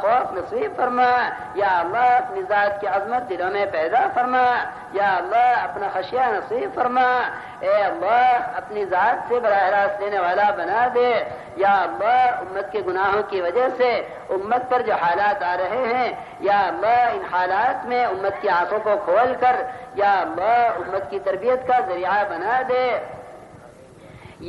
خوف نصیب فرما، یا اللہ اپنی ذات کی عظمت دلوں میں پیدا فرما، یا اللہ اپنا خشیہ نصیب فرما، اے اللہ اپنی ذات سے براہ راست لینے والا بنا دے، یا اللہ امت کے گناہوں کی وجہ سے امت پر جو حالات آ رہے ہیں، یا اللہ ان حالات میں امت کی آنکھوں کو کھول کر یا اللہ امت کی تربیت کا ذریعہ بنا دے،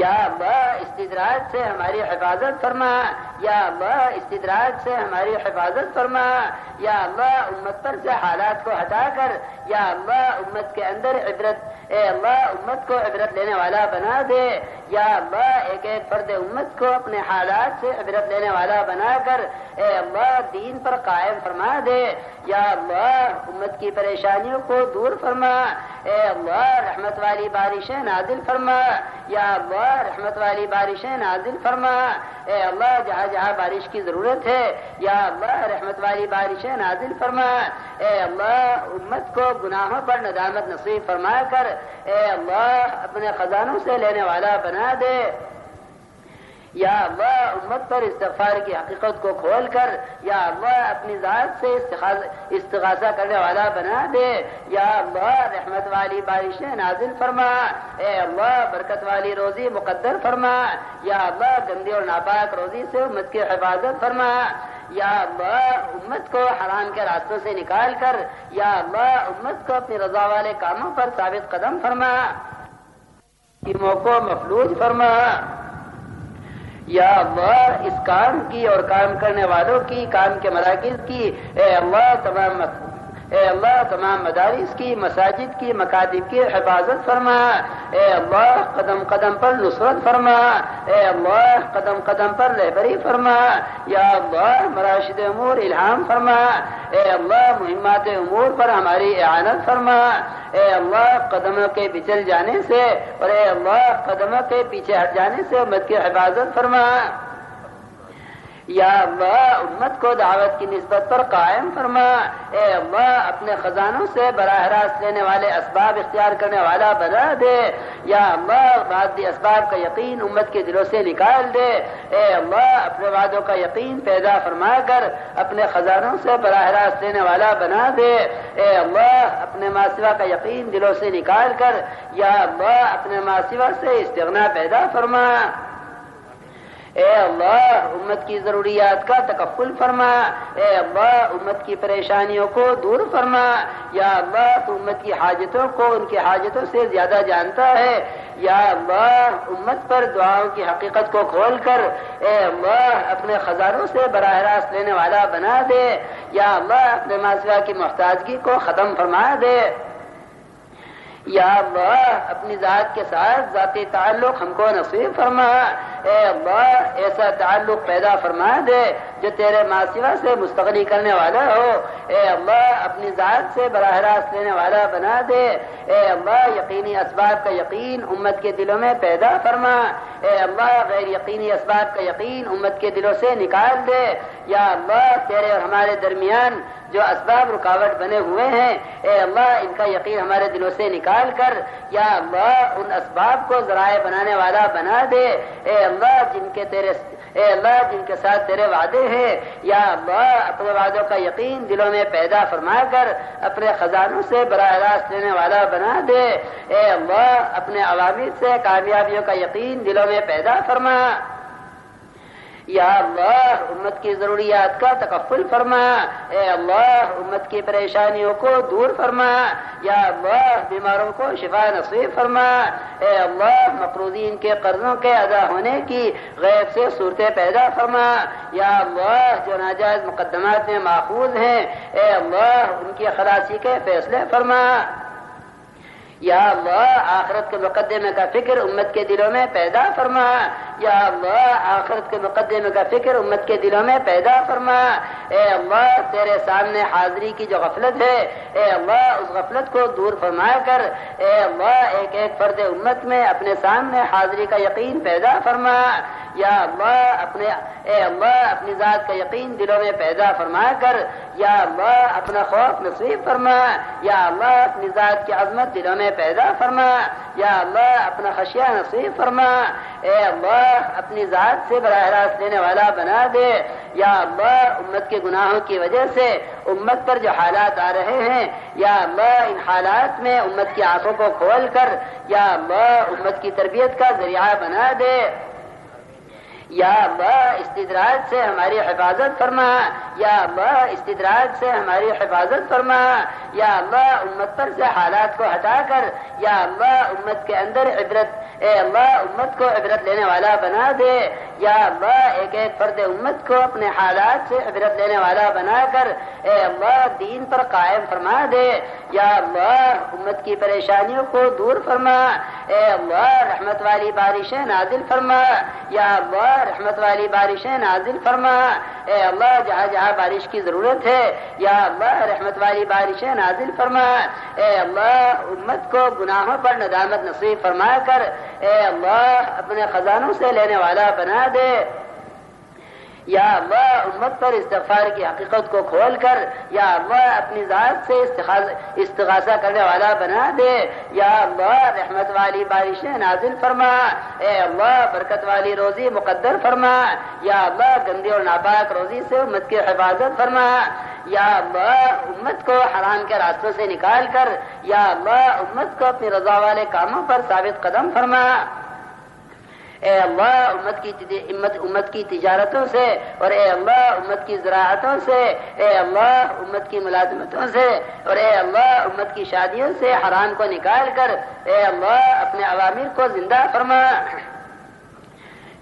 یا اللہ استدراج سے ہماری حفاظت فرما، یا اللہ استدراج سے ہماری حفاظت فرما، یا اللہ امت پر سے حالات کو ہٹا کر یا اللہ امت کے اندر عبرت، اے اللہ امت کو عبرت لینے والا بنا دے، یا اللہ ایک ایک فرد امت کو اپنے حالات سے عبرت لینے والا بنا کر اے اللہ دین پر قائم فرما دے، یا اللہ امت کی پریشانیوں کو دور فرما، اے اللہ رحمت والی بارشیں نازل فرما، یا اللہ رحمت والی بارشیں نازل فرما، اے اللہ جہاں جہاں بارش کی ضرورت ہے یا اللہ رحمت والی بارشیں نازل فرما، اے اللہ امت کو گناہوں پر ندامت نصیب فرما کر اے اللہ اپنے خزانوں سے لینے والا بنا دے، یا اللہ امت پر استغفار کی حقیقت کو کھول کر یا اللہ اپنی ذات سے استغاثہ کرنے والا بنا دے، یا اللہ رحمت والی بارشیں نازل فرما، اے اللہ برکت والی روزی مقدر فرما، یا اللہ گندی اور ناپاک روزی سے امت کی حفاظت فرما، یا اللہ امت کو حرام کے راستوں سے نکال کر یا اللہ امت کو اپنی رضا والے کاموں پر ثابت قدم فرما، ٹیموں کو مفلوج فرما، یا اللہ اس کام کی اور کام کرنے والوں کی، کام کے مراکز کی اے اللہ تمام مدارس کی، مساجد کی، مکاتب کی حفاظت فرما، اے اللہ قدم قدم پر نصرت فرما، اے اللہ قدم قدم پر رہبری فرما، یا اللہ مراشد امور الہام فرما، اے اللہ مہمات امور پر ہماری اعانت فرما، اے اللہ قدموں کے بچل جانے سے اور اے اللہ قدموں کے پیچھے ہٹ جانے سے امت کی حفاظت فرما، یا اللہ امت کو دعوت کی نسبت پر قائم فرما، اے اللہ اپنے خزانوں سے براہ راست لینے والے اسباب اختیار کرنے والا بنا دے، یا اللہ بعض اسباب کا یقین امت کے دلوں سے نکال دے، اے اللہ اپنے وعدوں کا یقین پیدا فرما کر اپنے خزانوں سے براہ راست لینے والا بنا دے، اے اللہ اپنے ماسوا کا یقین دلوں سے نکال کر یا اللہ اپنے ماسوا سے استغنا پیدا فرما، اے اللہ امت کی ضروریات کا تکفل فرما، اے اللہ امت کی پریشانیوں کو دور فرما، یا اللہ تو امت کی حاجتوں کو ان کی حاجتوں سے زیادہ جانتا ہے، یا اللہ امت پر دعاؤں کی حقیقت کو کھول کر اے اللہ اپنے خزانوں سے براہ راست لینے والا بنا دے، یا اللہ اپنے ماسوا کی محتاجگی کو ختم فرما دے، یا اللہ اپنی ذات کے ساتھ ذاتی تعلق ہم کو نصیب فرما، اے اللہ ایسا تعلق پیدا فرما دے جو تیرے ماسوا سے مستغنی کرنے والا ہو، اے اللہ اپنی ذات سے براہ راست لینے والا بنا دے، اے اللہ یقینی اسباب کا یقین امت کے دلوں میں پیدا فرما، اے اللہ غیر یقینی اسباب کا یقین امت کے دلوں سے نکال دے، یا اللہ تیرے اور ہمارے درمیان جو اسباب رکاوٹ بنے ہوئے ہیں اے اللہ ان کا یقین ہمارے دلوں سے نکال کر یا اللہ ان اسباب کو ذرائع بنانے والا بنا دے، اے اللہ جن کے ساتھ تیرے وعدے ہیں یا اللہ اپنے وعدوں کا یقین دلوں میں پیدا فرما کر اپنے خزانوں سے براہ راست لینے والا بنا دے، اے اللہ اپنے عوامل سے کامیابیوں کا یقین دلوں میں پیدا فرما، یا اللہ امت کی ضروریات کا تکفل فرما، اے اللہ امت کی پریشانیوں کو دور فرما، یا اللہ بیماروں کو شفا نصیب فرما، اے اللہ مقروضین کے قرضوں کے ادا ہونے کی غیب سے صورتیں پیدا فرما، یا اللہ جو ناجائز مقدمات میں ماخوذ ہیں اے اللہ ان کی خلاصی کے فیصلے فرما، یا اللہ آخرت کے مقدمے کا فکر امت کے دلوں میں پیدا فرما، یا اللہ آخرت کے مقدمے کا فکر امت کے دلوں میں پیدا فرما، اے اللہ تیرے سامنے حاضری کی جو غفلت ہے اے اللہ اس غفلت کو دور فرما کر اے اللہ ایک ایک فرد امت میں اپنے سامنے حاضری کا یقین پیدا فرما، یا اللہ اپنی ذات کا یقین دلوں میں پیدا فرما کر یا اللہ اپنا خوف نصیب فرما، یا اللہ اپنی ذات کی عظمت دلوں میں پیدا فرما، یا اللہ اپنا خشیہ نصیب فرما، اے اللہ اپنی ذات سے براہ راست لینے والا بنا دے، یا اللہ امت کے گناہوں کی وجہ سے امت پر جو حالات آ رہے ہیں یا اللہ ان حالات میں امت کی آنکھوں کو کھول کر یا اللہ امت کی تربیت کا ذریعہ بنا دے. یا اللہ استدراج سے ہماری حفاظت فرما، یا اللہ استدراج سے ہماری حفاظت فرما، یا اللہ امت پر سے حالات کو ہٹا کر یا اللہ امت کے اندر عبرت، اے اللہ امت کو عبرت لینے والا بنا دے. یا اللہ ایک ایک فرد امت کو اپنے حالات سے عبرت لینے والا بنا کر اے اللہ دین پر قائم فرما دے. یا اللہ امت کی پریشانیوں کو دور فرما، اے اللہ رحمت والی بارشیں نازل فرما، یا اللہ رحمت والی بارشیں نازل فرما. اے اللہ جہاں جہاں بارش کی ضرورت ہے یا اللہ رحمت والی بارشیں نازل فرما. اے اللہ امت کو گناہوں پر ندامت نصیب فرما کر اے اللہ اپنے خزانوں سے لینے والا بنا دے. یا اللہ امت پر استغفار کی حقیقت کو کھول کر یا اللہ اپنی ذات سے استغاثہ کرنے والا بنا دے. یا اللہ رحمت والی بارشیں نازل فرما، اے اللہ برکت والی روزی مقدر فرما. یا اللہ گندی اور ناپاک روزی سے امت کی حفاظت فرما. یا اللہ امت کو حرام کے راستوں سے نکال کر یا اللہ امت کو اپنی رضا والے کاموں پر ثابت قدم فرما. اے اللہ امت کی تجارتوں سے اور اے اللہ امت کی زراعتوں سے، اے اللہ امت کی ملازمتوں سے اور اے اللہ امت کی شادیوں سے حرام کو نکال کر اے اللہ اپنے عوامر کو زندہ فرما.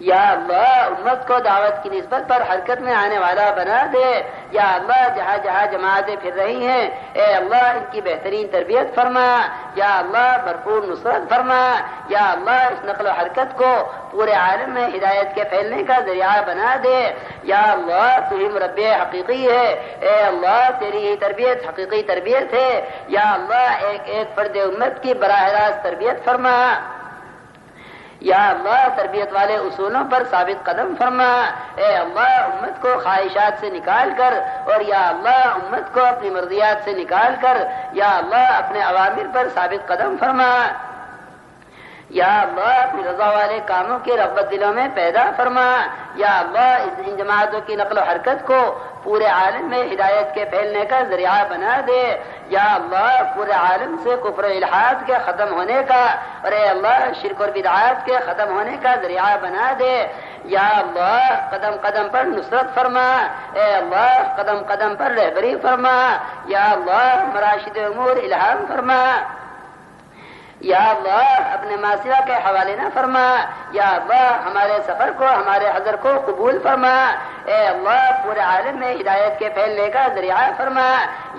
یا اللہ امت کو دعوت کی نسبت پر حرکت میں آنے والا بنا دے. یا اللہ جہاں جہاں جماعتیں پھر رہی ہیں اے اللہ ان کی بہترین تربیت فرما. یا اللہ بھرپور نصرت فرما. یا اللہ اس نقل و حرکت کو پورے عالم میں ہدایت کے پھیلنے کا ذریعہ بنا دے. یا اللہ تو ہی مربی حقیقی ہے، اے اللہ تیری ہی تربیت حقیقی تربیت ہے. یا اللہ ایک ایک فرد امت کی براہ راست تربیت فرما. یا اللہ تربیت والے اصولوں پر ثابت قدم فرما. اے اللہ امت کو خواہشات سے نکال کر اور یا اللہ امت کو اپنی مرضیات سے نکال کر یا اللہ اپنے عوامر پر ثابت قدم فرما. یا اللہ اپنی رضا والے کاموں کی رغبت دلوں میں پیدا فرما. یا اللہ ان جماعتوں کی نقل و حرکت کو پورے عالم میں ہدایت کے پھیلنے کا ذریعہ بنا دے. یا اللہ پورے عالم سے کفر و الحاد کے ختم ہونے کا اور اے اللہ شرک اور بدعات کے ختم ہونے کا ذریعہ بنا دے. یا اللہ قدم قدم پر نصرت فرما. اے اللہ قدم قدم پر رہبری فرما. یا اللہ مراشد امور الہام فرما. یا اللہ اپنے ماسیہ کے حوالے نہ فرما. یا اللہ ہمارے سفر کو ہمارے حضر کو قبول فرما. اے اللہ پورے عالم میں ہدایت کے پھیلنے کا ذریعہ فرما.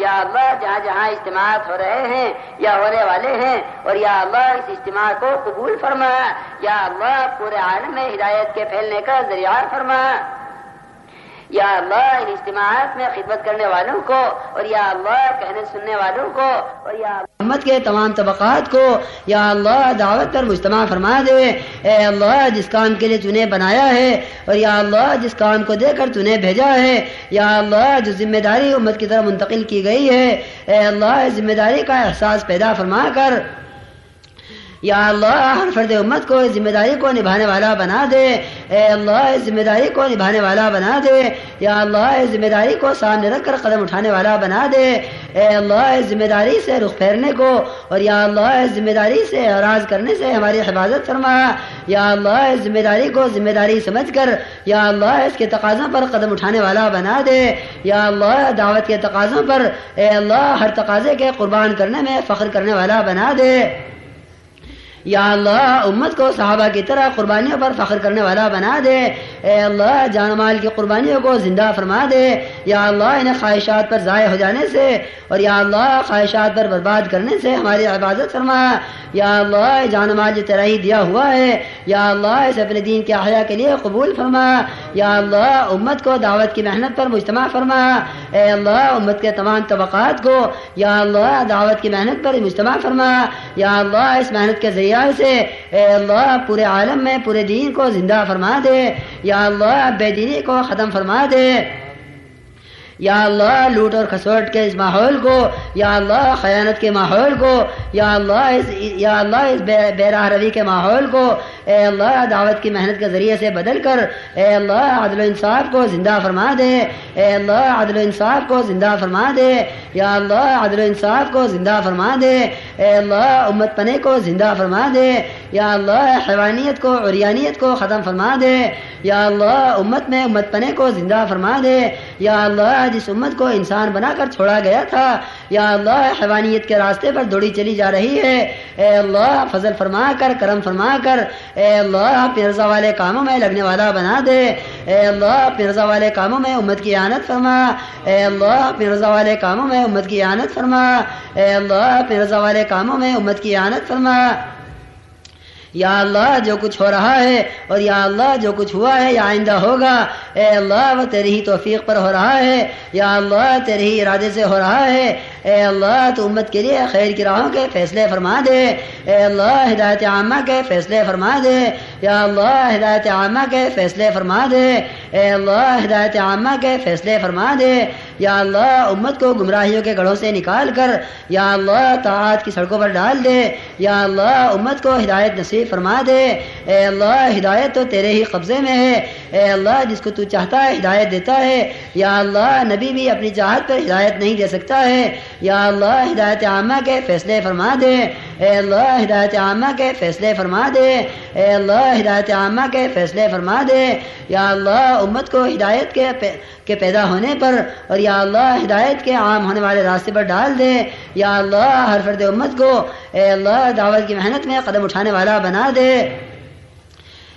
یا اللہ جہاں جہاں اجتماعات ہو رہے ہیں یا ہونے والے ہیں اور یا اللہ اس اجتماع کو قبول فرما. یا اللہ پورے عالم میں ہدایت کے پھیلنے کا ذریعہ فرما. یا اللہ ان اجتماعات میں خدمت کرنے والوں کو اور یا اللہ کہنے سننے والوں کو اور یا امت کے تمام طبقات کو یا اللہ دعوت پر مجتمع فرما دے. اے اللہ جس کام کے لیے تو نے بنایا ہے اور یا اللہ جس کام کو دے کر تو نے بھیجا ہے یا اللہ جو ذمہ داری امت کی طرف منتقل کی گئی ہے اے اللہ ذمہ داری کا احساس پیدا فرما کر یا اللہ ہر فرد امت کو اس ذمہ داری کو نبھانے والا بنا دے. اے اللہ اس ذمہ داری کو نبھانے والا بنا دے. یا اللہ اس ذمہ داری کو سامنے رکھ کر قدم اٹھانے والا بنا دے. اے اللہ اس ذمہ داری سے رخ پھیرنے کو اور یا اللہ اس ذمہ داری سے اعراض کرنے سے ہماری حفاظت فرما. یا اللہ اس ذمہ داری کو ذمہ داری سمجھ کر یا اللہ اس کے تقاضوں پر قدم اٹھانے والا بنا دے. یا اللہ دعوت کے تقاضوں پر اے اللہ ہر تقاضے کے قربان کرنے میں فخر کرنے والا بنا دے. یا اللہ امت کو صحابہ کی طرح قربانیوں پر فخر کرنے والا بنا دے. اے اللہ جان مال کی قربانیوں کو زندہ فرما دے. یا اللہ انہیں خواہشات پر ضائع ہو جانے سے اور یا اللہ خواہشات پر برباد کرنے سے ہماری عبادت فرما. یا اللہ جان مال جو تیرا ہی دیا ہوا ہے یا اللہ اسے اپنے دین کے احیا کے لیے قبول فرما. یا اللہ امت کو دعوت کی محنت پر مجتمع فرما. اے اللہ امت کے تمام طبقات کو یا اللہ دعوت کی محنت پر مجتمع فرما. یا اللہ اس محنت کے ذریعے سے اے اللہ پورے عالم میں پورے دین کو زندہ فرما دے. یا اللہ بے دینی کو ختم فرما دے. یا اللہ لوٹ اور کھسوٹ کے اس ماحول کو یا اللہ خیانت کے ماحول کو یا اللہ اس بے راہ روی کے ماحول کو اے اللہ دعوت کی محنت کے ذریعے سے بدل کر اے اللہ عدل و انصاف کو زندہ فرما دے، اے اللہ عدل و انصاف کو زندہ فرما دے، یا اللہ عدل و انصاف کو زندہ فرما دے، اے اللہ امت پنے کو زندہ فرما دے، یا اللہ حیوانیت کو عریانیت کو ختم فرما دے، یا اللہ امت میں امت پنے کو زندہ فرما دے، یا اللہ جس امت کو انسان بنا کر چھوڑا گیا تھا یا اللہ حیوانیت کے راستے پر دوڑی چلی جا رہی ہے، اے اللہ فضل فرما کر کرم فرما کر اے اللہ اپنی رضا والے کاموں میں لگنے والا بنا دے، اے اللہ اپنی رضا والے کاموں میں امت کی اعانت فرما، اے اللہ اپنی رضا والے کاموں میں امت کی اعانت فرما، اے اللہ اپنی رضا والے کاموں میں امت کی اعانت فرما، یا اللہ جو کچھ ہو رہا ہے اور یا اللہ جو کچھ ہوا ہے یا آئندہ ہوگا اے اللہ وہ تیری ہی توفیق پر ہو رہا ہے، یا اللہ تیرے ہی ارادے سے ہو رہا ہے، اے اللہ تو امت کے لیے خیر کی راہوں کے فیصلے فرما دے، اے اللہ ہدایت عامہ کے فیصلے فرما دے، یا اللہ ہدایت عامہ کے فیصلے فرما دے، اے اللہ ہدایت عامہ کے فیصلے فرما دے، یا اللہ امت کو گمراہیوں کے گڑھوں سے نکال کر یا اللہ طاعات کی سڑکوں پر ڈال دے، یا اللہ امت کو ہدایت نصیب فرما دے، اے اللہ ہدایت تو تیرے ہی قبضے میں ہے، اے اللہ جس کو تو چاہتا ہے ہدایت دیتا ہے، یا اللہ نبی بھی اپنی چاہت پر ہدایت نہیں دے سکتا ہے، یا اللہ ہدایت عامہ کے فیصلے فرما دے، اے اللہ ہدایت عامہ کے فیصلے فرما دے، اے اللہ ہدایت عامہ کے فیصلے فرما دے، یا اللہ امت کو ہدایت کے پیدا ہونے پر اور یا اللہ ہدایت کے عام ہونے والے راستے پر ڈال دے، یا اللہ ہر فرد امت کو اے اللہ دعوت کی محنت میں قدم اٹھانے والا بنا دے،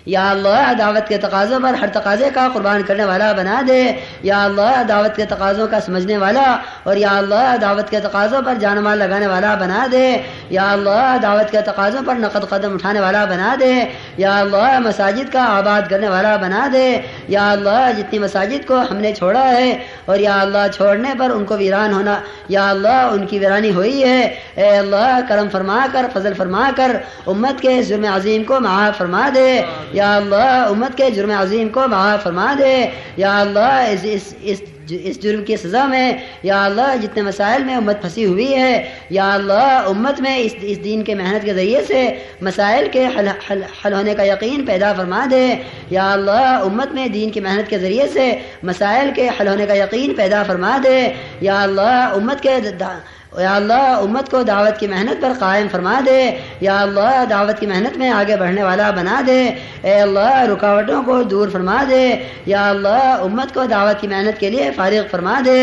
یا اللہ دعوت کے تقاضوں پر ہر تقاضے کا قربان کرنے والا بنا دے، یا اللہ دعوت کے تقاضوں کا سمجھنے والا اور یا اللہ دعوت کے تقاضوں پر جان مال لگانے والا بنا دے، یا اللہ دعوت کے تقاضوں پر نقد قدم اٹھانے والا بنا دے، یا اللہ مساجد کا آباد کرنے والا بنا دے، یا اللہ جتنی مساجد کو ہم نے چھوڑا ہے اور یا اللہ چھوڑنے پر ان کو ویران ہونا یا اللہ ان کی ویرانی ہوئی ہے، اے اللہ کرم فرما کر فضل فرما کر امت کے جرم عظیم کو معاف فرما دے، یا اللہ امت کے جرم عظیم کو معاف فرما دے، یا اللہ اس جرم کی سزا میں یا اللہ جتنے مسائل میں امت پھنسی ہوئی ہے یا اللہ امت میں اس دین کے محنت کے ذریعے سے مسائل کے حل ہونے کا یقین پیدا فرما دے، یا اللہ امت میں دین کی محنت کے ذریعے سے مسائل کے حل ہونے کا یقین پیدا فرما دے، یا اللہ یا اللہ امت کو دعوت کی محنت پر قائم فرما دے، یا اللہ دعوت کی محنت میں آگے بڑھنے والا بنا دے، اے اللہ رکاوٹوں کو دور فرما دے، یا اللہ امت کو دعوت کی محنت کے لیے فارغ فرما دے،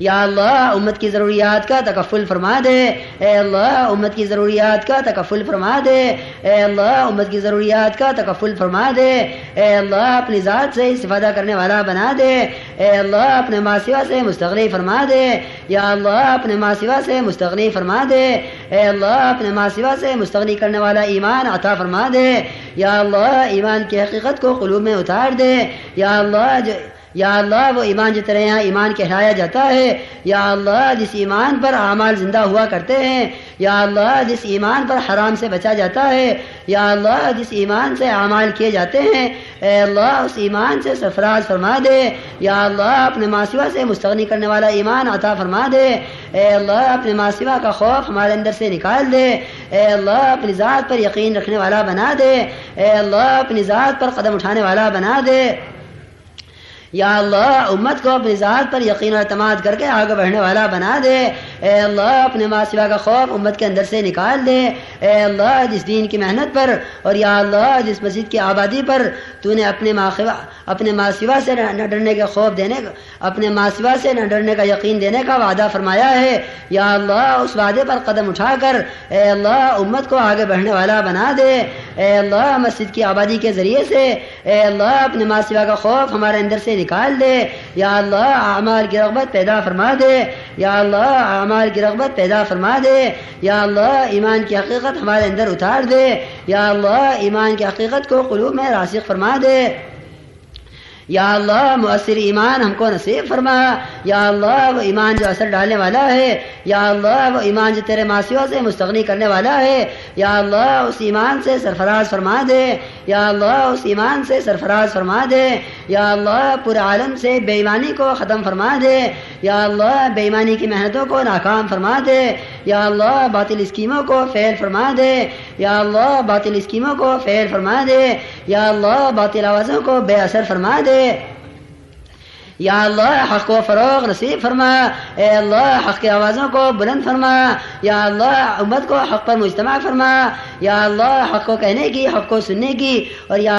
یا اللہ امت کی ضروریات کا تکفل فرما دے، اے اللہ امت کی ضروریات کا تکفل فرما دے، اے اللہ امت کی ضروریات کا تکفل فرما دے، اے اللہ اپنی ذات سے استفادہ کرنے والا بنا دے، اے اللہ اپنے ماسوا سے مستغنی فرما دے، یا اللہ اپنے ماسوا سے مستغنی فرما دے، اے اللہ اپنے ماسوا سے مستغنی کرنے والا ایمان عطا فرما دے، یا اللہ ایمان کی حقیقت کو قلوب میں اتار دے، یا اللہ وہ ایمان جو تیرے یہاں ایمان کہلایا جاتا ہے، یا اللہ جس ایمان پر اعمال زندہ ہوا کرتے ہیں، یا اللہ جس ایمان پر حرام سے بچا جاتا ہے، یا اللہ جس ایمان سے اعمال کیے جاتے ہیں، اے اللہ اس ایمان سے سرفراز فرما دے، یا اللہ اپنے ماسوا سے مستغنی کرنے والا ایمان عطا فرما دے، اے اللہ اپنے ماسوا کا خوف ہمارے اندر سے نکال دے، اے اللہ اپنی ذات پر یقین رکھنے والا بنا دے، اے اللہ اپنی ذات پر قدم اٹھانے والا بنا دے، یا اللہ امت کو اپنی ذات پر یقین اور اعتماد کر کے آگے بڑھنے والا بنا دے، اے اللہ اپنے ماسوا کا خوف امت کے اندر سے نکال دے، اے اللہ جس دین کی محنت پر اور یا اللہ جس مسجد کی آبادی پر تو نے اپنے ماسوا سے نہ ڈرنے کے خوف دینے کا اپنے ماسوا سے نہ ڈرنے کا یقین دینے کا وعدہ فرمایا ہے، یا اللہ اس وعدے پر قدم اٹھا کر اے اللہ امت کو آگے بڑھنے والا بنا دے، اے اللہ مسجد کی آبادی کے ذریعے سے اے اللہ اپنے ماسوا کا خوف ہمارے اندر سے نکال دے، یا اللہ اعمال کی رغبت پیدا فرما دے، یا اللہ اعمال کی رغبت پیدا فرما دے، یا اللہ ایمان کی حقیقت ہمارے اندر اتار دے، یا اللہ ایمان کی حقیقت کو قلوب میں راسخ فرما دے، یا اللہ مؤثر ایمان ہم کو نصیب فرما، یا اللہ وہ ایمان جو اثر ڈالنے والا ہے، یا اللہ وہ ایمان جو تیرے ماسوا سے مستغنی کرنے والا ہے، یا اللہ اس ایمان سے سرفراز فرما دے، یا اللہ اس ایمان سے سرفراز فرما دے، یا اللہ پورے عالم سے بے ایمانی کو ختم فرما دے، یا اللہ بے ایمانی کی محنتوں کو ناکام فرما دے، یا اللہ باطل اسکیموں کو فیل فرما دے، یا اللہ باطل اسکیموں کو فیل فرما دے، یا اللہ باطل آوازوں کو بے اثر فرما دے، یا اللہ حق کو فروغ نصیب فرما، اے اللہ حق کی آوازوں کو بلند فرما، یا اللہ امت کو حق پر مجتمع فرما، یا اللہ حق کو کہنے کی، حق کو سننے کی، اور یا